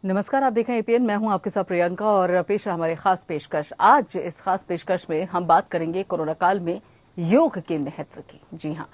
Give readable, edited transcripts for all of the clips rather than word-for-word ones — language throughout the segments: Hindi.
नमस्कार, आप देख रहे हैं एपीएन। मैं हूं आपके साथ प्रियंका और पेश है हमारी खास पेशकश। आज इस खास पेशकश में हम बात करेंगे कोरोना काल में योग के महत्व की। जी हां,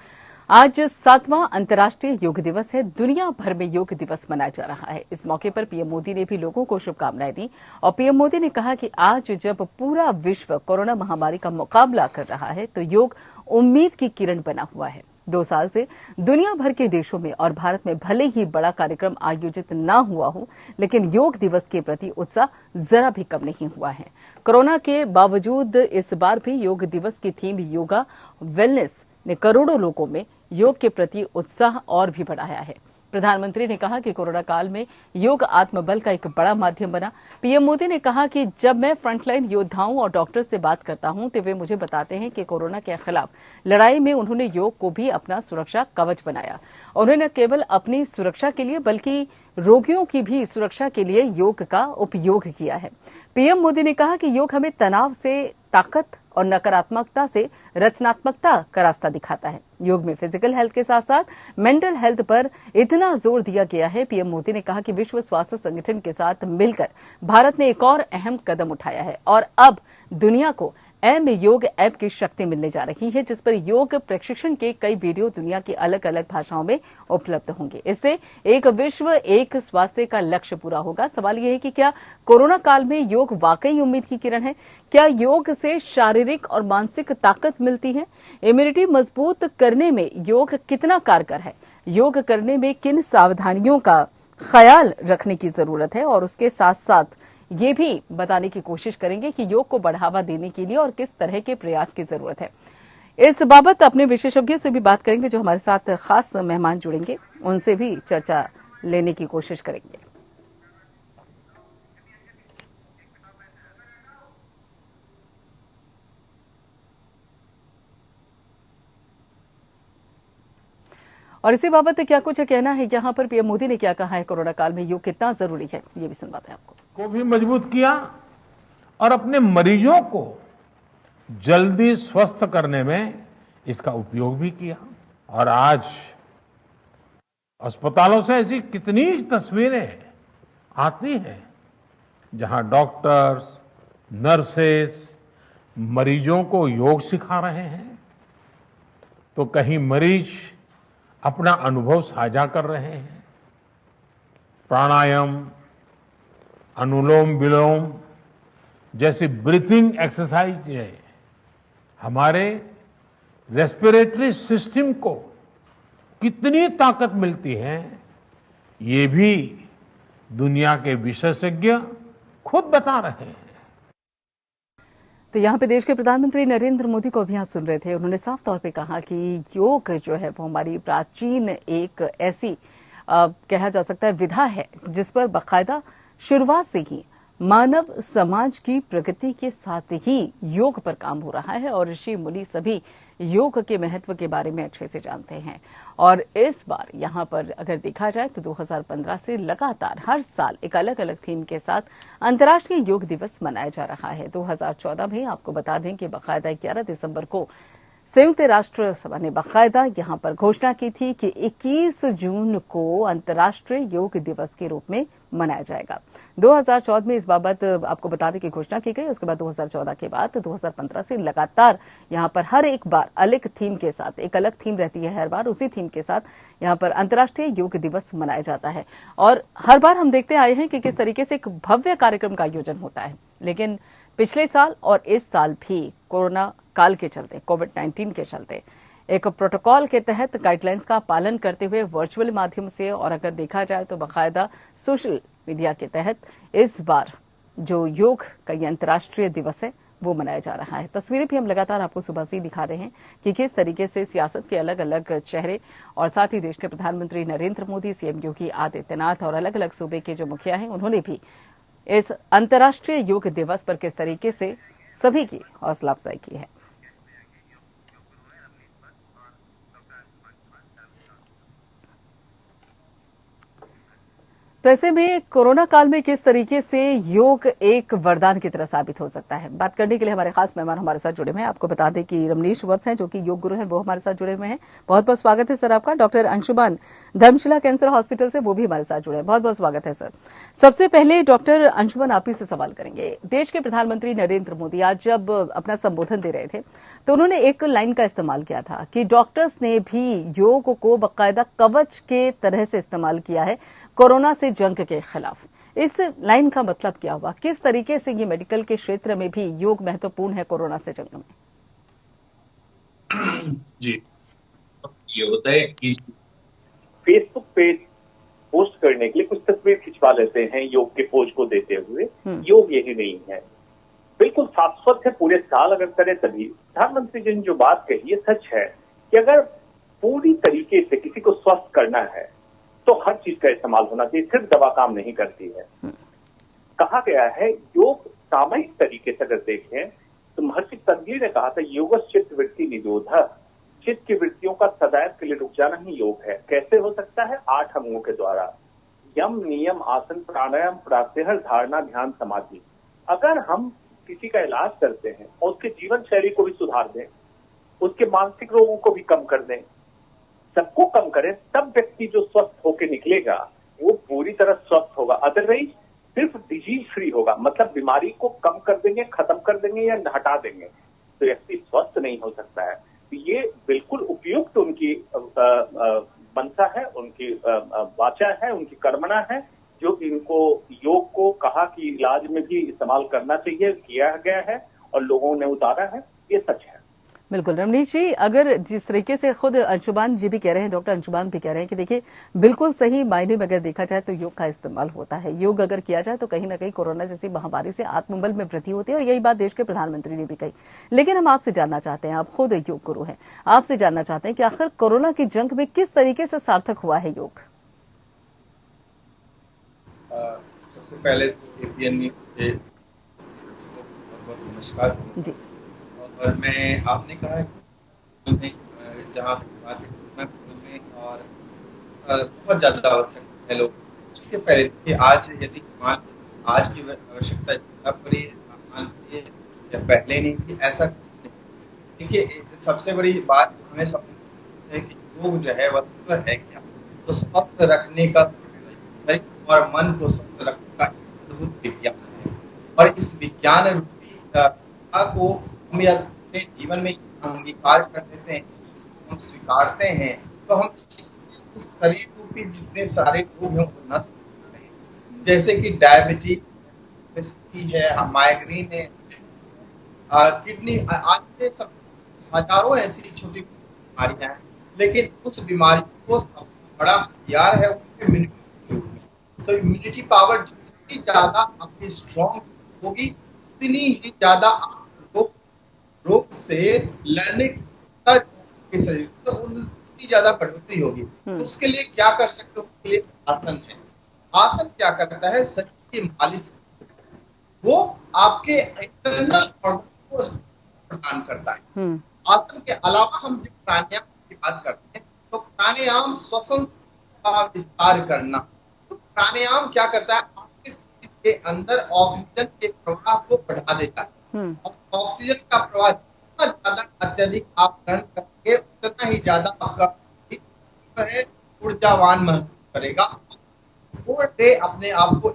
आज 7वां अंतर्राष्ट्रीय योग दिवस है। दुनिया भर में योग दिवस मनाया जा रहा है। इस मौके पर पीएम मोदी ने भी लोगों को शुभकामनाएं दी और पीएम मोदी ने कहा कि आज जब पूरा विश्व कोरोना महामारी का मुकाबला कर रहा है तो योग उम्मीद की किरण बना हुआ है। 2 साल से दुनिया भर के देशों में और भारत में भले ही बड़ा कार्यक्रम आयोजित ना हुआ हो, लेकिन योग दिवस के प्रति उत्साह जरा भी कम नहीं हुआ है। कोरोना के बावजूद इस बार भी योग दिवस की थीम योगा वेलनेस ने करोड़ों लोगों में योग के प्रति उत्साह और भी बढ़ाया है। प्रधानमंत्री ने कहा कि कोरोना काल में योग आत्मबल का एक बड़ा माध्यम बना। पीएम मोदी ने कहा कि जब मैं फ्रंटलाइन योद्धाओं और डॉक्टर से बात करता हूं तो वे मुझे बताते हैं कि कोरोना के खिलाफ लड़ाई में उन्होंने योग को भी अपना सुरक्षा कवच बनाया। उन्होंने न केवल अपनी सुरक्षा के लिए बल्कि रोगियों की भी सुरक्षा के लिए योग का उपयोग किया है। पीएम मोदी ने कहा कि योग हमें तनाव से ताकत और नकारात्मकता से रचनात्मकता का रास्ता दिखाता है। योग में फिजिकल हेल्थ के साथ साथ मेंटल हेल्थ पर इतना जोर दिया गया है। पीएम मोदी ने कहा कि विश्व स्वास्थ्य संगठन के साथ मिलकर भारत ने एक और अहम कदम उठाया है और अब दुनिया को एम योग ऐप की शक्ति मिलने जा रही है, जिस पर योग प्रशिक्षण के कई वीडियो दुनिया की अलग अलग भाषाओं में उपलब्ध होंगे। इससे एक विश्व एक स्वास्थ्य का लक्ष्य पूरा होगा। सवाल यह है कि क्या कोरोना काल में योग वाकई उम्मीद की किरण है? क्या योग से शारीरिक और मानसिक ताकत मिलती है? इम्यूनिटी मजबूत करने में योग कितना कारगर है? योग करने में किन सावधानियों का ख्याल रखने की जरूरत है? और उसके साथ साथ ये भी बताने की कोशिश करेंगे कि योग को बढ़ावा देने के लिए और किस तरह के प्रयास की जरूरत है। इस बाबत अपने विशेषज्ञों से भी बात करेंगे, जो हमारे साथ खास मेहमान जुड़ेंगे, उनसे भी चर्चा लेने की कोशिश करेंगे। और इसी बाबत क्या कुछ कहना है यहाँ पर पीएम मोदी ने क्या कहा है, कोरोना काल में योग कितना जरूरी है, ये भी सुनवाते हैं आपको। को भी मजबूत किया और अपने मरीजों को जल्दी स्वस्थ करने में इसका उपयोग भी किया। और आज अस्पतालों से ऐसी कितनी तस्वीरें आती हैं जहां डॉक्टर्स, नर्सेस मरीजों को योग सिखा रहे हैं, तो कहीं मरीज अपना अनुभव साझा कर रहे हैं। प्राणायाम, अनुलोम विलोम जैसी ब्रीथिंग एक्सरसाइज है हमारे रेस्पिरेटरी सिस्टम को कितनी ताकत मिलती है, ये भी दुनिया के विशेषज्ञ खुद बता रहे हैं। तो यहाँ पे देश के प्रधानमंत्री नरेंद्र मोदी को भी आप सुन रहे थे। उन्होंने साफ तौर पे कहा कि योग जो है वो हमारी प्राचीन एक ऐसी कहा जा सकता है विधा है जिस पर बाकायदा शुरुआत से ही मानव समाज की प्रगति के साथ ही योग पर काम हो रहा है और ऋषि मुनि सभी योग के महत्व के बारे में अच्छे से जानते हैं। और इस बार यहाँ पर अगर देखा जाए तो 2015 से लगातार हर साल एक अलग अलग थीम के साथ अंतर्राष्ट्रीय योग दिवस मनाया जा रहा है। 2014 में आपको बता दें कि बाकायदा 11 दिसंबर को संयुक्त राष्ट्र सभा ने बाकायदा यहाँ पर घोषणा की थी कि 21 जून को अंतर्राष्ट्रीय योग दिवस के रूप में मनाया जाएगा। 2014 में इस बाबत आपको बता दें कि घोषणा की गई। उसके बाद 2014 के बाद 2015 से लगातार यहाँ पर हर एक बार अलग थीम के साथ, एक अलग थीम रहती है हर बार, उसी थीम के साथ यहाँ पर अंतर्राष्ट्रीय योग दिवस मनाया जाता है। और हर बार हम देखते आए हैं कि किस तरीके से एक भव्य कार्यक्रम का आयोजन होता है। लेकिन पिछले साल और इस साल भी कोरोना काल के चलते, कोविड-19 के चलते एक प्रोटोकॉल के तहत गाइडलाइंस का पालन करते हुए वर्चुअल माध्यम से और अगर देखा जाए तो बाकायदा सोशल मीडिया के तहत इस बार जो योग का ये अंतर्राष्ट्रीय दिवस है वो मनाया जा रहा है। तस्वीरें भी हम लगातार आपको सुबह से दिखा रहे हैं कि किस तरीके से सियासत के अलग अलग चेहरे और साथ ही देश के प्रधानमंत्री नरेंद्र मोदी, सीएम योगी आदित्यनाथ और अलग अलग सूबे के जो मुखिया हैं उन्होंने भी इस अंतर्राष्ट्रीय योग दिवस पर किस तरीके से सभी की हौसला अफजाई की है। तो ऐसे में कोरोना काल में किस तरीके से योग एक वरदान की तरह साबित हो सकता है, बात करने के लिए हमारे खास मेहमान हमारे साथ जुड़े हुए हैं। आपको बता दें कि रमनीश वत्स हैं जो कि योग गुरु हैं, वो हमारे साथ जुड़े हुए हैं। बहुत बहुत स्वागत है सर आपका। Doctor Anshuman Dharamshila cancer hospital से वो भी हमारे साथ जुड़े हैं, बहुत बहुत स्वागत है सर। सबसे पहले डॉक्टर अंशुमान आप ही से सवाल करेंगे। देश के प्रधानमंत्री नरेंद्र मोदी आज जब अपना संबोधन दे रहे थे तो उन्होंने एक लाइन का इस्तेमाल किया था कि डॉक्टर्स ने भी योग को बाकायदा कवच के तरह से इस्तेमाल किया है कोरोना से जंग के खिलाफ। इस लाइन का मतलब क्या हुआ? किस तरीके से ये मेडिकल के क्षेत्र में भी योग महत्वपूर्ण है कोरोना से जंग में? जी, ये होता है कि फेसबुक पे पोस्ट करने के लिए कुछ तस्वीर खिंचवा लेते हैं योग के पोज को देते हुए। योग यही नहीं है, बिल्कुल शाश्वत है। पूरे साल अगर करें तभी। प्रधानमंत्री जी ने जो बात कही है सच है कि अगर पूरी तरीके से किसी को स्वस्थ करना है तो हर चीज का इस्तेमाल होना चाहिए, सिर्फ दवा काम नहीं करती है। कहा गया है योग सामयिक तरीके से अगर देखें तो महर्षि तंगीर ने कहा था योगश्चित्त वृत्ति निरोधः, चित्त की वृत्तियों का सदैव के लिए रुक जाना ही योग है। कैसे हो सकता है? 8 अंगों के द्वारा, यम नियम आसन प्राणायाम प्रत्याहार धारणा ध्यान समाधि। अगर हम किसी का इलाज करते हैं और उसके जीवन शैली को भी सुधार दें, उसके मानसिक रोगों को भी कम कर दें, सबको कम करें, तब व्यक्ति जो स्वस्थ होकर निकलेगा वो पूरी तरह स्वस्थ होगा। अदरवाइज सिर्फ डिजीज फ्री होगा, मतलब बीमारी को कम कर देंगे, खत्म कर देंगे या हटा देंगे, तो व्यक्ति स्वस्थ नहीं हो सकता है। तो ये बिल्कुल उपयुक्त उनकी मंशा है, उनकी वाचा है, उनकी कर्मणा है, जो इनको योग को कहा कि इलाज में भी इस्तेमाल करना चाहिए, किया गया है और लोगों ने उतारा है। ये सच है। बिल्कुल रमनीश जी, अगर जिस तरीके से खुद अंशुमान जी भी कह रहे हैं, डॉक्टर अंशुमान भी कह रहे हैं कि देखिए बिल्कुल सही मायने में अगर देखा जाए तो योग का इस्तेमाल होता है। योग अगर किया जाए तो कहीं ना कहीं कोरोना जैसी महामारी से आत्मबल में वृद्धि होती है, और यही बात देश के प्रधानमंत्री ने भी कही। लेकिन हम आपसे जानना चाहते हैं, आप खुद योग गुरु हैं, आपसे जानना चाहते हैं कि आखिर कोरोना की जंग में किस तरीके से सार्थक हुआ है योग? सबसे पहले तो एपीएन न्यूज़ के बहुत नमस्कार जी। और मैं आपने कहा है जहाँ बात है में और बहुत ज्यादा आवश्यक है लोग। इसके पहले देखिए आज यदि आज की आवश्यकता बड़ी या पहले नहीं थी, ऐसा देखिए सबसे बड़ी बात हमें है कि योग जो है वह है क्या, तो स्वस्थ रखने का शरीर और मन को स्वस्थ रखने का अद्भुत विज्ञान है। और इस विज्ञान को हम या अपने जीवन में अंगीकार कर देते हैं, हम स्वीकारते हैं, तो हम शरीर रूपी जितने सारे रोग हैं उनको नष्ट करते हैं। जैसे कि डायबिटीज है, माइग्रेन है, किडनी, आज के सब हजारों ऐसी छोटी बीमारियां हैं, लेकिन उस बीमारी को सबसे बड़ा हथियार है उनके इम्यूनिटी रूप में। तो इम्यूनिटी पावर जितनी ज्यादा आपकी स्ट्रॉन्ग होगी उतनी ही ज्यादा आप रोग से लड़ने के शरीर तो उतनी ज्यादा बढ़ोतरी होगी। तो उसके लिए क्या कर सकते हो? उसके लिए आसन है। आसन क्या करता है? शरीर की मालिश, वो आपके इंटरनल ऑर्गन को प्रदान करता है। आसन के अलावा हम जब प्राणायाम की बात करते हैं तो प्राणायाम श्वसन का विस्तार करना। तो प्राणायाम क्या करता है? आपके शरीर के अंदर ऑक्सीजन के प्रवाह को बढ़ा देता है। और ऑक्सीजन का प्रवाह जितना ज्यादा अत्यधिक आप ग्रहण करेंगे उतना ही ज्यादा आपका है ऊर्जावान महसूस करेगा, पूरे अपने आप को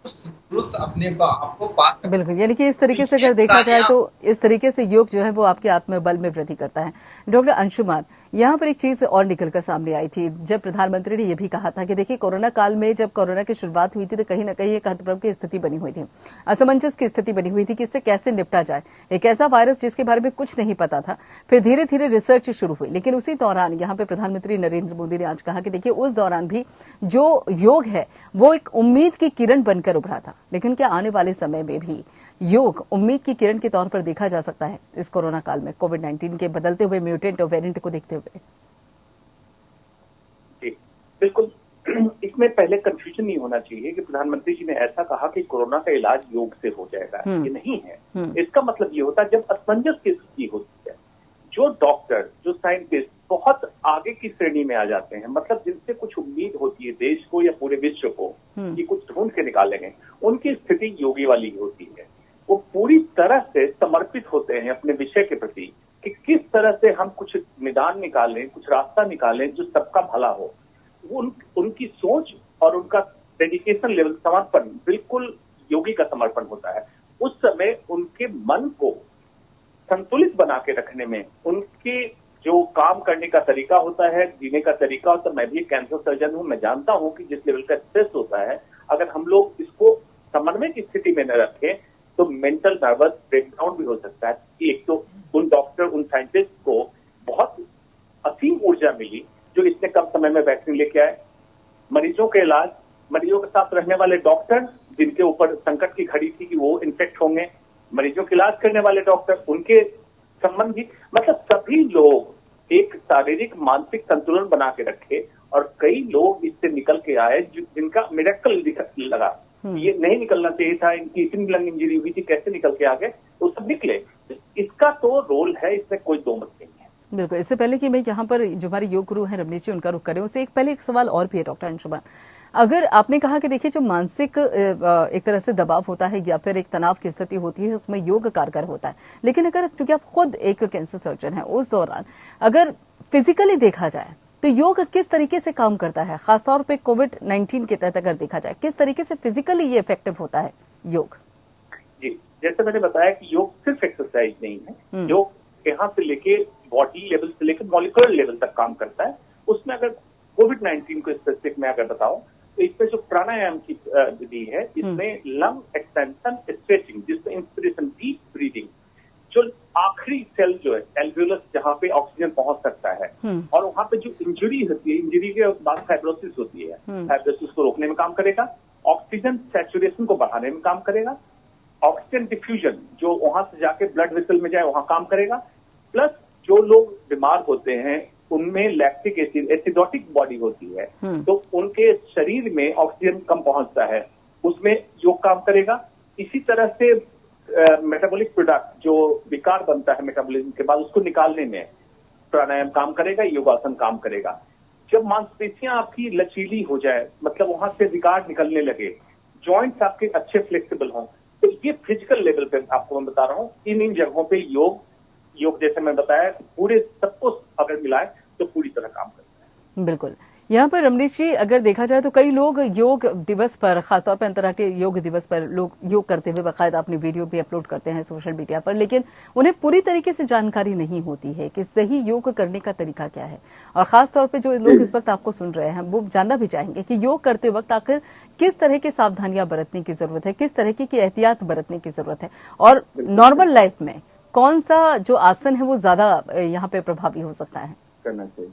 दुरुस्त अपने को आपको पा सकते। बिल्कुल, यानी कि इस तरीके से अगर देखा जाए तो इस तरीके से योग जो है वो आपके आत्मबल में वृद्धि करता है। डॉक्टर अंशुमान, यहाँ पर एक चीज और निकल कर सामने आई थी जब प्रधानमंत्री ने यह भी कहा था कि देखिए कोरोना काल में जब कोरोना की शुरुआत हुई थी तो कहीं ना कहीं एक हतप्रभ की स्थिति बनी हुई थी, असमंजस की स्थिति बनी हुई थी कि इससे कैसे निपटा जाए। एक ऐसा वायरस जिसके बारे में कुछ नहीं पता था, फिर धीरे धीरे रिसर्च शुरू हुई। लेकिन उसी दौरान यहाँ पे प्रधानमंत्री नरेंद्र मोदी ने आज कहा कि देखिए उस दौरान भी जो योग है वो एक उम्मीद की किरण बनकर उभरा था। लेकिन क्या आने वाले समय में भी योग उम्मीद की किरण के तौर पर देखा जा सकता है इस कोरोना काल में, कोविड-19 के बदलते हुए म्यूटेंट और वेरिएंट को देखते हुए? जी बिल्कुल, इसमें पहले कंफ्यूजन नहीं होना चाहिए कि प्रधानमंत्री जी ने ऐसा कहा कि कोरोना का इलाज योग से हो जाएगा। ये नहीं है। इसका मतलब ये होता है जब असमंजस की स्थिति होती है, जो डॉक्टर, जो साइंटिस्ट बहुत आगे की श्रेणी में आ जाते हैं, मतलब जिनसे कुछ उम्मीद होती है देश को या पूरे विश्व को कि कुछ ढूंढ के निकालेंगे, उनकी स्थिति योगी वाली होती है। वो पूरी तरह से समर्पित होते हैं अपने विषय के प्रति कि किस तरह से हम कुछ निदान निकालें, कुछ रास्ता निकालें जो सबका भला हो। उनकी सोच और उनका डेडिकेशन लेवल, समर्पण बिल्कुल योगी का समर्पण होता है। उस समय उनके मन को संतुलित बना के रखने में, उनके जो काम करने का तरीका होता है, जीने का तरीका होता है। मैं भी कैंसर सर्जन हूं, मैं जानता हूं कि जिस लेवल का स्ट्रेस होता है, अगर हम लोग इसको समन्वय की स्थिति में न रखें तो मेंटल नर्वस ब्रेकडाउन भी हो सकता है। एक तो उन डॉक्टर, उन साइंटिस्ट को बहुत असीम ऊर्जा मिली जो इतने कम समय में वैक्सीन लेके आए। मरीजों के इलाज, मरीजों के साथ रहने वाले डॉक्टर जिनके ऊपर संकट की घड़ी थी कि वो इन्फेक्ट होंगे, मरीजों के इलाज करने वाले डॉक्टर, उनके संबंधी, मतलब सभी लोग एक शारीरिक मानसिक संतुलन बना के रखे और कई लोग इससे निकल के आए जिनका मिरेकल लगा। ये नहीं निकलना चाहिए था, इनकी इतनी लंग इंजरी हुई थी, कैसे निकल के आ गए, वो सब निकले। इसका तो रोल है, इसमें कोई दो मत नहीं है। बिल्कुल। इससे पहले कि मैं यहाँ पर जो हमारे योग गुरु हैं रमनीश जी उनका रुख करें, उससे पहले एक सवाल और भी है डॉक्टर अंशुमान। अगर आपने कहा कि देखिए जो मानसिक एक तरह से दबाव होता है या फिर एक तनाव की स्थिति होती है उसमें योग कारगर होता है, लेकिन अगर क्योंकि आप खुद एक कैंसर सर्जन हैं, उस दौरान अगर फिजिकली देखा जाए तो योग किस तरीके से काम करता है, खासतौर पे कोविड-19 के तहत अगर देखा जाए, किस तरीके से फिजिकली ये इफेक्टिव होता है योग? जी, जैसे मैंने बताया कि योग सिर्फ एक्सरसाइज नहीं है, योग यहाँ से लेके बॉडी लेवल से लेकर मॉलिक्यूलर लेवल तक काम करता है। उसमें अगर कोविड-19 को स्पेसिफिक में अगर बताऊं तो इसमें जो प्राणायाम की विधि है, इसमें लंग एक्सटेंशन, स्ट्रेचिंग, जिसमें इंस्पिरेशन, डीप ब्रीदिंग, जो आखिरी सेल जो है एल्वियोलस जहाँ पे ऑक्सीजन पहुंच सकता है और वहां पे जो इंजरी होती है, इंजरी के बाद फाइब्रोसिस होती है, फाइब्रोसिस को रोकने में काम करेगा, ऑक्सीजन सैचुरेशन को बढ़ाने में काम करेगा, ऑक्सीजन डिफ्यूजन जो वहां से जाके ब्लड वेसल में जाए वहां काम करेगा, प्लस जो लोग बीमार होते हैं उनमें लैक्टिक एसिड, एसिडोटिक बॉडी होती है, तो उनके शरीर में ऑक्सीजन कम पहुंचता है, उसमें योग काम करेगा। इसी तरह से मेटाबॉलिक प्रोडक्ट जो विकार बनता है मेटाबॉलिज्म के बाद, उसको निकालने में प्राणायाम काम करेगा, योगासन काम करेगा। जब मांसपेशियां आपकी लचीली हो जाए, मतलब वहां से विकार निकलने लगे, जॉइंट्स आपके अच्छे फ्लेक्सिबल हों, तो ये फिजिकल लेवल पे आपको मैं बता रहा हूँ, इन जगहों पे योग जैसे मैं बताया पूरे सबको अगर मिलाए तो पूरी तरह काम करता है। बिल्कुल। यहाँ पर रमनीश जी अगर देखा जाए तो कई लोग योग दिवस पर, खासतौर पर अंतर्राष्ट्रीय योग दिवस पर लोग योग करते हुए बाकायदा अपनी वीडियो भी अपलोड करते हैं सोशल मीडिया पर, लेकिन उन्हें पूरी तरीके से जानकारी नहीं होती है कि सही योग करने का तरीका क्या है। और खासतौर पर जो लोग इस वक्त आपको सुन रहे हैं वो जानना भी चाहेंगे कि योग करते वक्त आखिर किस तरह की सावधानियां बरतने की जरूरत है, किस तरह की एहतियात बरतने की जरूरत है, और नॉर्मल लाइफ में कौन सा जो आसन है वो ज्यादा यहाँ पे प्रभावी हो सकता है करना चाहिए।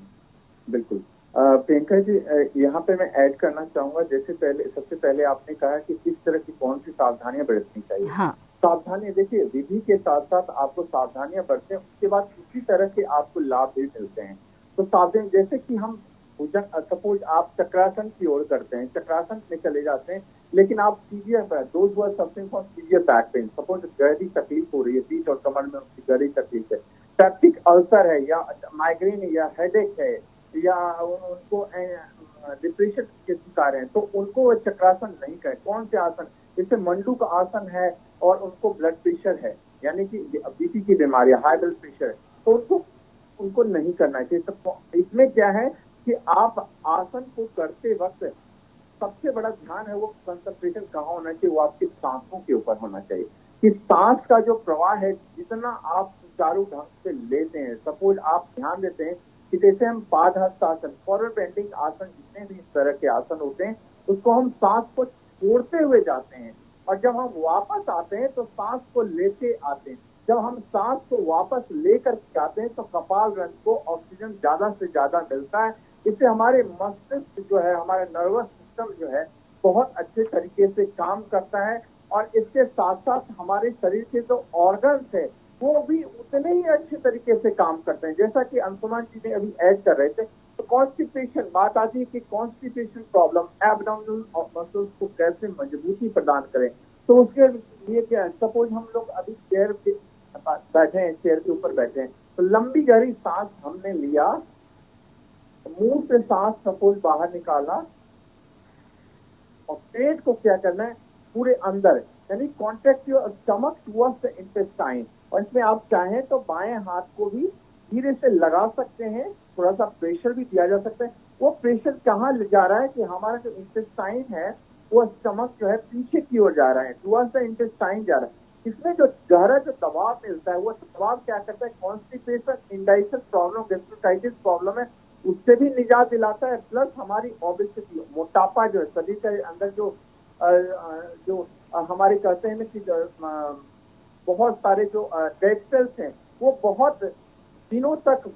बिल्कुल प्रियंका जी, यहाँ पे मैं ऐड करना चाहूंगा, जैसे सबसे पहले आपने कहा कि किस तरह की कौन सी सावधानियां बरतनी चाहिए। हाँ। सावधानी देखिए, विधि के साथ साथ आपको सावधानियां बरतें, उसके बाद उसी तरह के आपको लाभ भी मिलते हैं। तो सावधान, जैसे कि हम सपोज आप चक्रासन की ओर करते हैं, चक्रासन में चले जाते हैं, लेकिन आप severe severe back pain, suppose गहरी तकलीफ हो रही है, पीठ और कमर में उसकी गहरी तकलीफ है, पेप्टिक अल्सर है या माइग्रेन है या हेडेक है या उनको डिप्रेशन के शिकार हैं, तो उनको वो चक्रासन नहीं करें। कौन से आसन, जैसे मंडू का आसन है और उनको ब्लड प्रेशर है, यानी कि बीपी की बीमारी, हाई ब्लड प्रेशर है, तो उनको नहीं करना चाहिए। तो इसमें क्या है कि आप आसन को करते वक्त सबसे बड़ा ध्यान है वो कंसंट्रेशन कहाँ होना चाहिए, वो आपके सांसों के ऊपर होना चाहिए कि सांस का जो प्रवाह है जितना आप सुचारू ढंग से लेते हैं। सपोज आप ध्यान देते हैं कि जैसे हम पादहस्त आसन, फॉरवर्ड बेंडिंग आसन, जितने भी इस तरह के आसन होते हैं, उसको हम सांस को छोड़ते हुए जाते हैं और जब हम वापस आते हैं तो सांस को लेते आते हैं। जब हम सांस को वापस लेकर आते हैं तो कपाल रंध्र को ऑक्सीजन ज्यादा से ज्यादा मिलता है। इससे हमारे मस्तिष्क जो है, हमारा नर्वस सिस्टम जो है, बहुत अच्छे तरीके से काम करता है और इसके साथ साथ हमारे शरीर के जो ऑर्गन्स है वो भी उतने ही अच्छे तरीके से काम करते हैं। जैसा कि अंशुमान जी ने अभी ऐड कर रहे थे, तो कॉन्स्टिपेशन बात आती है कि कॉन्स्टिपेशन प्रॉब्लम, एब्डोमिनल मसल्स को कैसे मजबूती प्रदान करें। तो उसके लिए क्या है, सपोज हम लोग अभी चेयर पे बैठे हैं, चेयर के ऊपर बैठे हैं, तो लंबी गहरी सांस हमने लिया मुंह से सांस सपोज बाहर निकाला और पेट को क्या करना है पूरे अंदर, यानी contact your stomach towards the intestine. और इसमें आप चाहें तो बाएं हाथ को भी धीरे से लगा सकते हैं, थोड़ा सा प्रेशर भी दिया जा सकता है। वो प्रेशर कहाँ ले जा रहा है कि हमारा जो इंटेस्टाइन है वो स्टमक जो है पीछे की ओर जा रहा है, टुवर्ड्स द इंटेस्टाइन जा रहा है। इसमें जो गहरा जो दबाव मिलता है वो दबाव क्या करता है, constipation, indigestion problem, gastritis problem है उससे भी निजात दिलाता है। प्लस हमारी ओबेसिटी, मोटापा जो है शरीर के अंदर जो हमारे कहते हैं ना कि बहुत सारे जो डेड सेल्स हैं वो बहुत दिनों तक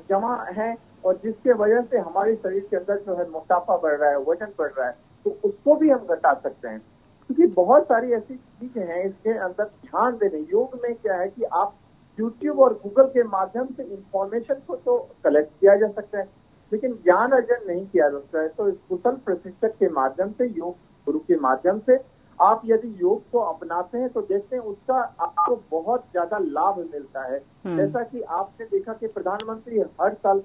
जमा है और जिसके वजह से हमारे शरीर के अंदर जो है मोटापा बढ़ रहा है, वजन बढ़ रहा है, तो उसको भी हम घटा सकते हैं। क्योंकि बहुत सारी ऐसी चीजें हैं इसके अंदर ध्यान देने। योग में क्या है कि आप YouTube और गूगल के माध्यम से इंफॉर्मेशन को तो कलेक्ट किया जा सकता है, लेकिन ज्ञान अर्जन नहीं किया जा सकता है। तो इस कुशल प्रशिक्षक के माध्यम से, योग गुरु के माध्यम से आप यदि योग को अपनाते हैं तो देखते हैं उसका आपको बहुत ज्यादा लाभ मिलता है। जैसा कि आपने देखा कि प्रधानमंत्री हर साल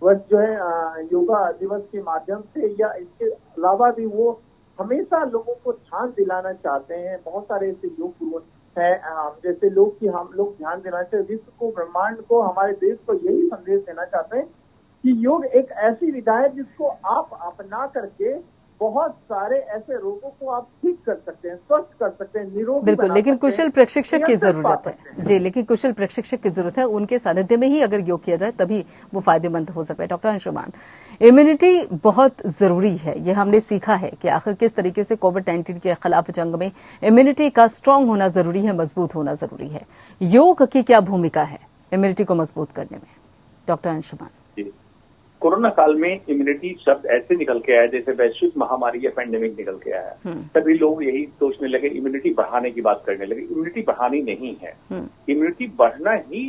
वर्ष जो है योगा दिवस के माध्यम से या इसके अलावा भी वो हमेशा लोगों को ध्यान दिलाना चाहते हैं। बहुत सारे ऐसे योग गुरु हैं जैसे लोग कि हम लोग ध्यान देना चाहिए विश्व को, ब्रह्मांड को, हमारे देश को यही संदेश देना चाहते हैं कि योग एक ऐसी विधा है जिसको आप अपना करके बहुत सारे ऐसे रोगों को आप ठीक कर सकते हैं, स्वस्थ कर सकते हैं, निरोगी बिल्कुल। लेकिन कुशल प्रशिक्षक की जरूरत है जी, लेकिन कुशल प्रशिक्षक की जरूरत है। उनके सानिध्य में ही अगर योग किया जाए तभी वो फायदेमंद हो सके। डॉक्टर अंशुमान, इम्यूनिटी बहुत जरूरी है, ये हमने सीखा है कि आखिर किस तरीके से कोविड-19 के खिलाफ जंग में इम्यूनिटी का स्ट्रांग होना जरूरी है, मजबूत होना जरूरी है। योग की क्या भूमिका है इम्यूनिटी को मजबूत करने में, डॉक्टर अंशुमान? कोरोना काल में इम्यूनिटी शब्द ऐसे निकल के आया जैसे वैश्विक महामारी या पेंडेमिक निकल के आया। सभी लोग यही सोचने लगे, इम्यूनिटी बढ़ाने की बात करने लगे। इम्यूनिटी बढ़ानी नहीं है, इम्यूनिटी बढ़ना ही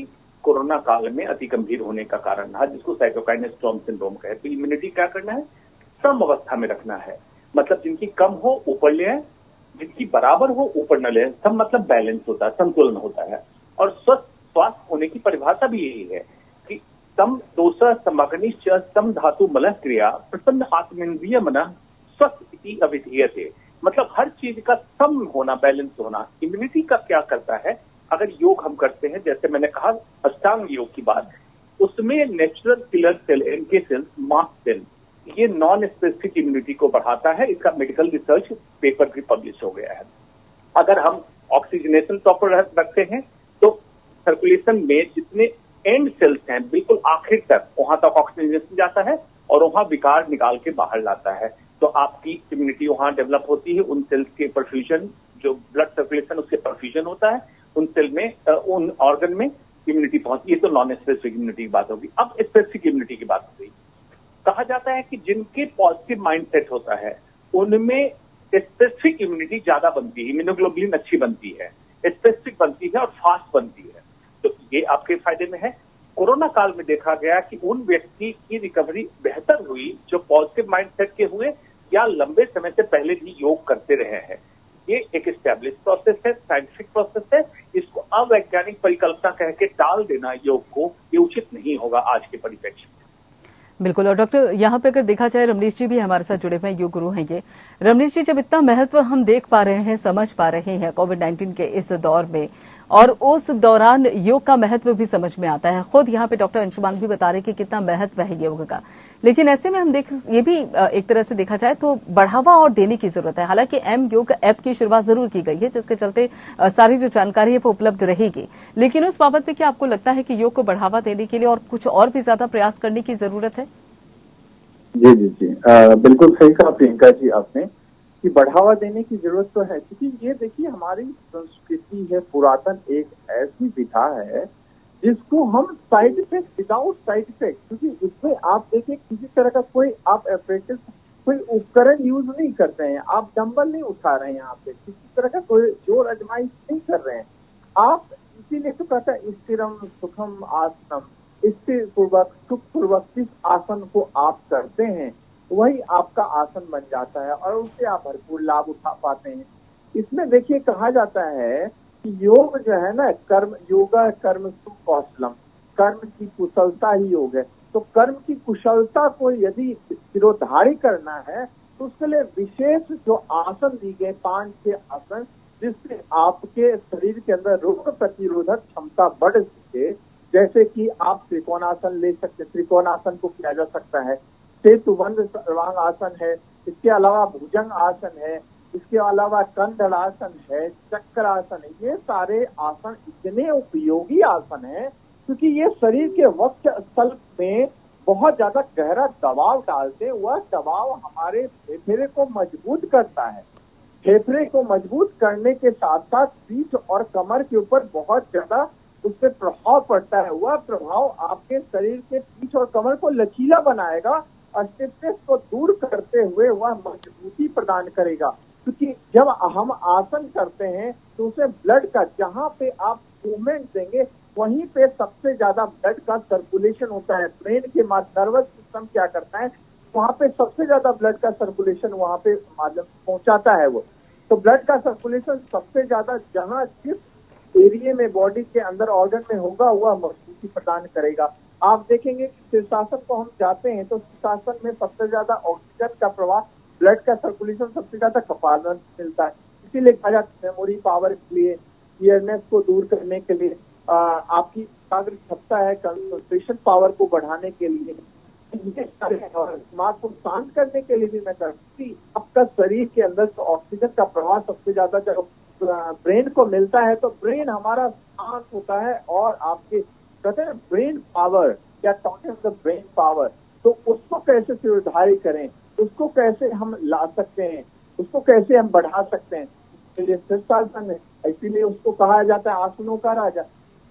कोरोना काल में अति गंभीर होने का कारण रहा, जिसको साइटोकाइन स्टॉर्म सिंड्रोम कहते हैं। तो इम्यूनिटी क्या करना है, सम अवस्था में रखना है। मतलब जिनकी कम हो ऊपर ले आए, जिनकी बराबर हो ऊपर न ले। सम मतलब बैलेंस होता है, संतुलन होता है। और स्वास्थ्य होने की परिभाषा भी यही है कि सम दोष समग्निश्च सम धातु मलः क्रिया प्रसन्न आत्मेन्द्रिय मन स्वस्थ इति अविधीयते। मतलब हर चीज का सम होना, बैलेंस होना। इम्यूनिटी का क्या करता है, अगर योग हम करते हैं, जैसे मैंने कहा अष्टांग योग की बात, उसमें natural killer cell, NK cell, mast cell, ये नॉन स्पेसिफिक इम्यूनिटी को बढ़ाता है। इसका मेडिकल रिसर्च पेपर भी पब्लिश हो गया है। अगर हम ऑक्सीजनेशन प्रॉपर रखते हैं तो सर्कुलेशन में जितने एंड सेल्स हैं, बिल्कुल आखिर तक वहां तक ऑक्सीजनेशन जाता है और वहां विकार निकाल के बाहर लाता है। तो आपकी इम्यूनिटी वहां डेवलप होती है। उन सेल्स के परफ्यूजन, जो ब्लड सर्कुलेशन उसके परफ्यूजन होता है, उन सेल में, उन ऑर्गन में इम्यूनिटी पहुंचती है। तो नॉन स्पेसिफिक इम्यूनिटी की बात होगी। अब स्पेसिफिक इम्यूनिटी की बात हो गई। कहा जाता है कि जिनके पॉजिटिव माइंडसेट होता है उनमें स्पेसिफिक इम्यूनिटी ज्यादा बनती है, इम्यूनोग्लोबुलिन अच्छी बनती है, स्पेसिफिक बनती है और फास्ट बनती है। तो ये आपके फायदे में है। कोरोना काल में देखा गया कि उन व्यक्ति की रिकवरी बेहतर हुई जो पॉजिटिव माइंडसेट के हुए या लंबे समय से पहले भी योग करते रहे हैं। ये एक एस्टैब्लिश प्रोसेस है, साइंटिफिक प्रोसेस है। इसको अवैज्ञानिक परिकल्पना कह के टाल देना योग को, ये उचित नहीं होगा आज के परिप्रेक्ष्य में। बिल्कुल। और डॉक्टर, यहाँ पे अगर देखा जाए, रमनीश जी भी हमारे साथ जुड़े हुए हैं, योग गुरु हैं ये। रमनीश जी, जब इतना महत्व हम देख पा रहे हैं, समझ पा रहे हैं कोविड-19 के इस दौर में, और उस दौरान योग का महत्व भी समझ में आता है। खुद यहाँ पे डॉक्टर अंशुमान भी बता रहे कि कितना महत्व है योग का। लेकिन ऐसे में हम ये भी एक तरह से देखा जाए तो बढ़ावा और देने की जरूरत है। हालांकि एम योग ऐप की शुरुआत जरूर की गई है, जिसके चलते सारी जो जानकारी है वो उपलब्ध रहेगी। लेकिन उस बाबत पे क्या आपको लगता है कि योग को बढ़ावा देने के लिए और कुछ और भी ज्यादा प्रयास करने की जरूरत है? जी जी जी, बिल्कुल सही कहा प्रियंका जी आपने कि बढ़ावा देने की जरूरत तो है। क्योंकि ये देखिए, हमारी संस्कृति है, पुरातन एक ऐसी विधा है जिसको हम side effect, without side effect, क्योंकि इसमें आप देखिए किसी तरह का कोई आप एपरेटिस, कोई उपकरण यूज नहीं करते हैं, आप डंबल नहीं उठा रहे हैं, यहाँ पे किसी तरह का कोई जोर आजमाइश नहीं कर रहे हैं आप। इसीलिए तो कहता है स्थिरम सुखम आसनम, स्थिर पूर्वक, सुख पूर्वक जिस आसन को आप करते हैं वही आपका आसन बन जाता है और उससे आप भरपूर लाभ उठा पाते हैं। इसमें देखिए कहा जाता है कि योग जो है ना, कर्म योगा कर्म सु कौशलम, कर्म की कुशलता ही योग है। तो कर्म की कुशलता को यदि शिरोधारी करना है तो उसके लिए विशेष जो आसन दी गए 5-6 आसन, जिससे आपके शरीर के अंदर रोग प्रतिरोधक क्षमता बढ़ सके। जैसे कि आप त्रिकोणासन ले सकते हैं, त्रिकोणासन को किया जा सकता है, सेतुबंध सर्वांग आसन है, इसके अलावा भुजंग आसन है, इसके अलावा कंधरासन है, चक्रासन है। ये सारे आसन इतने उपयोगी आसन है क्योंकि ये शरीर के वक्ष स्थल में बहुत ज्यादा गहरा दबाव डालते हैं। वह दबाव हमारे फेफड़े को मजबूत करता है। फेफड़े को मजबूत करने के साथ साथ पीठ और कमर के ऊपर बहुत ज्यादा उस पर प्रभाव पड़ता है। वह प्रभाव आपके शरीर के पीठ और कमर को लचीला बनाएगा और स्टिफनेस को दूर करते हुए वह मजबूती प्रदान करेगा। क्योंकि जब हम आसन करते हैं तो उसे ब्लड का, जहाँ पे आप मूवमेंट देंगे वहीं पे सबसे ज्यादा ब्लड का सर्कुलेशन होता है। ब्रेन के नर्वस सिस्टम क्या करता है, वहाँ पे सबसे ज्यादा ब्लड का सर्कुलेशन वहाँ पे माध्यम पहुंचाता है वो। तो ब्लड का सर्कुलेशन सबसे ज्यादा जहाँ जिस एरिया में बॉडी के अंदर ऑर्गन में होगा वह मजबूती प्रदान करेगा। आप देखेंगे कि शीर्षासन को हम जाते हैं तो शीर्षासन में सबसे ज्यादा ऑक्सीजन का प्रवाह, ब्लड का सर्कुलेशन सबसे ज्यादा कपाल में मिलता है। इसीलिए कहा जाता है मेमोरी पावर के लिए, क्लियरनेस को दूर करने के लिए, आपकी एकाग्र क्षमता है, कंसंट्रेशन पावर को बढ़ाने के लिए, ये सारे और दिमाग को शांत करने के लिए भी मैं करती हूँ। आपका शरीर के अंदर तो ऑक्सीजन का प्रवाह सबसे ज्यादा जब ब्रेन को मिलता है तो ब्रेन हमारा शांत होता है। और आपके कहते हैं ब्रेन पावर या टॉकिंग द ब्रेन पावर, तो उसको कैसे सुधारी करें, उसको कैसे हम ला सकते हैं, उसको कैसे हम बढ़ा सकते हैं, इसलिए शीर्षासन है। इसीलिए उसको कहा जाता है आसनों का राजा।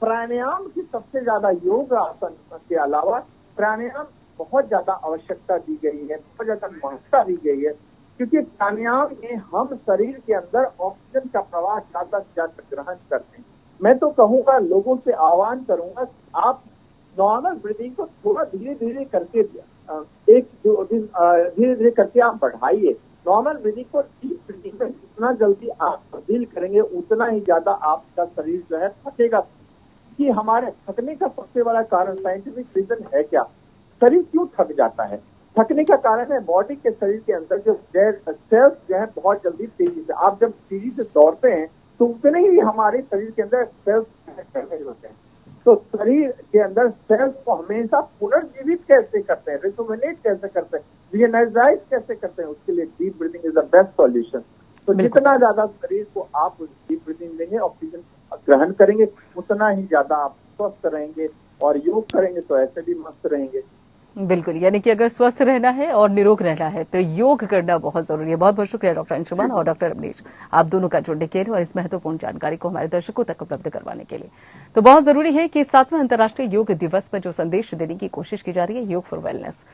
प्राणायाम की सबसे ज्यादा योग आसन के अलावा प्राणायाम बहुत ज्यादा आवश्यकता दी गई है, बहुत ज्यादा महत्ता दी गई है, क्योंकि प्राणायाम में हम शरीर के अंदर ऑक्सीजन का प्रवाह ज्यादा से ज्यादा ग्रहण करते हैं। मैं तो कहूँगा, लोगों से आह्वान करूंगा, आप नॉर्मल ब्रीदिंग को थोड़ा धीरे धीरे करके 1-2 दिन धीरे धीरे करके आप बढ़ाइए। नॉर्मल ब्रीदिंग को डीप ब्रीदिंग में जितना जल्दी आप तब्दील करेंगे उतना ही ज्यादा आपका शरीर जो है थकेगा। कि हमारे थकने का सबसे बड़ा कारण, साइंटिफिक रीजन है क्या, शरीर क्यों थक जाता है? थकने का कारण है बॉडी के शरीर के अंदर जो सेल्स जो है बहुत जल्दी तेजी से, आप जब तेजी से दौड़ते हैं तो उतने ही हमारे शरीर के अंदर सेल्स होते हैं। तो शरीर के अंदर सेल्स को हमेशा पुनर्जीवित कैसे करते हैं, रिजुविनेट कैसे करते हैं, रीएनर्जाइज कैसे करते हैं, उसके लिए deep breathing is the best solution. तो जितना ज्यादा शरीर को आप डीप ब्रीथिंग देंगे, ऑक्सीजन ग्रहण करेंगे, उतना ही ज्यादा आप स्वस्थ रहेंगे। और योग करेंगे तो ऐसे भी मस्त रहेंगे। बिल्कुल, यानी कि अगर स्वस्थ रहना है और निरोग रहना है तो योग करना बहुत जरूरी है। बहुत बहुत शुक्रिया डॉक्टर अंशुमान और डॉक्टर अवनीश, आप दोनों का जुड़ने के लिए और इस महत्वपूर्ण जानकारी को हमारे दर्शकों तक उपलब्ध करवाने के लिए। तो बहुत जरूरी है कि 7वें अंतर्राष्ट्रीय योग दिवस पर जो संदेश देने की कोशिश की जा रही है, योग फॉर वेलनेस,